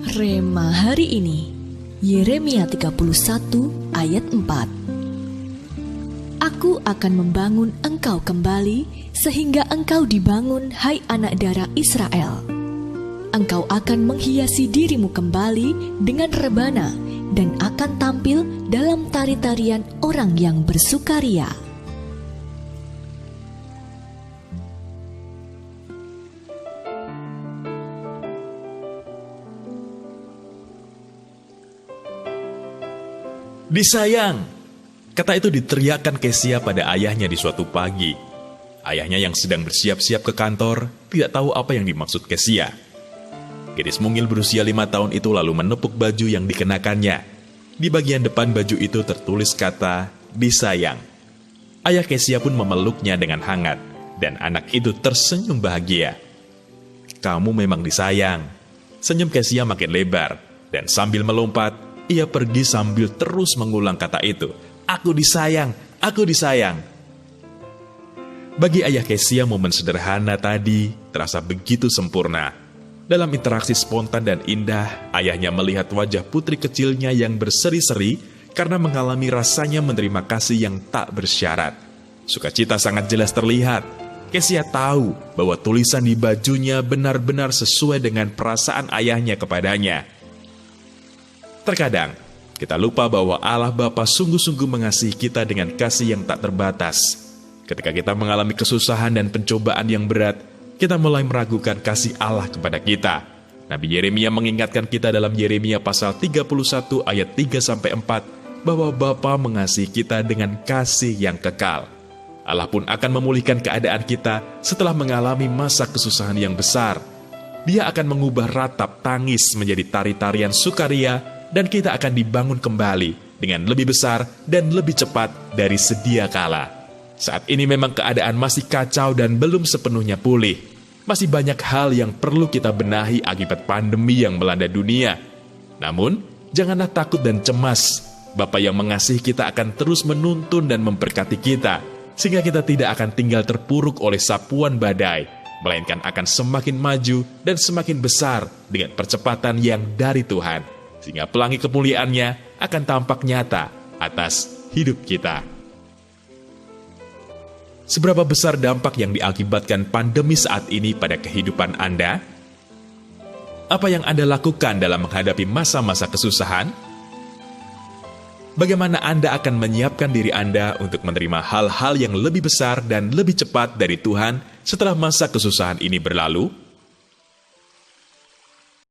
Rema hari ini, Yeremia 31 ayat 4. Aku akan membangun engkau kembali, sehingga engkau dibangun, hai anak darah Israel. Engkau akan menghiasi dirimu kembali dengan rebana, dan akan tampil dalam tari-tarian orang yang bersukaria. Disayang! Kata itu diteriakkan Kesia pada ayahnya di suatu pagi. Ayahnya yang sedang bersiap-siap ke kantor tidak tahu apa yang dimaksud Kesia. Gadis mungil berusia 5 tahun itu lalu menepuk baju yang dikenakannya. Di bagian depan baju itu tertulis kata, disayang. Ayah Kesia pun memeluknya dengan hangat, dan anak itu tersenyum bahagia. Kamu memang disayang. Senyum Kesia makin lebar, dan sambil melompat, ia pergi sambil terus mengulang kata itu. Aku disayang, aku disayang. Bagi ayah Kesia, momen sederhana tadi terasa begitu sempurna. Dalam interaksi spontan dan indah, ayahnya melihat wajah putri kecilnya yang berseri-seri karena mengalami rasanya menerima kasih yang tak bersyarat. Sukacita sangat jelas terlihat. Kesia tahu bahwa tulisan di bajunya benar-benar sesuai dengan perasaan ayahnya kepadanya. Terkadang, kita lupa bahwa Allah Bapa sungguh-sungguh mengasihi kita dengan kasih yang tak terbatas. Ketika kita mengalami kesusahan dan pencobaan yang berat, kita mulai meragukan kasih Allah kepada kita. Nabi Yeremia mengingatkan kita dalam Yeremia pasal 31 ayat 3-4 bahwa Bapa mengasihi kita dengan kasih yang kekal. Allah pun akan memulihkan keadaan kita setelah mengalami masa kesusahan yang besar. Dia akan mengubah ratap tangis menjadi tari-tarian sukaria, dan kita akan dibangun kembali dengan lebih besar dan lebih cepat dari sedia kala. Saat ini memang keadaan masih kacau dan belum sepenuhnya pulih. Masih banyak hal yang perlu kita benahi akibat pandemi yang melanda dunia. Namun, janganlah takut dan cemas. Bapa yang mengasihi kita akan terus menuntun dan memberkati kita, sehingga kita tidak akan tinggal terpuruk oleh sapuan badai, melainkan akan semakin maju dan semakin besar dengan percepatan yang dari Tuhan, sehingga pelangi kemuliaannya akan tampak nyata atas hidup kita. Seberapa besar dampak yang diakibatkan pandemi saat ini pada kehidupan Anda? Apa yang Anda lakukan dalam menghadapi masa-masa kesusahan? Bagaimana Anda akan menyiapkan diri Anda untuk menerima hal-hal yang lebih besar dan lebih cepat dari Tuhan setelah masa kesusahan ini berlalu?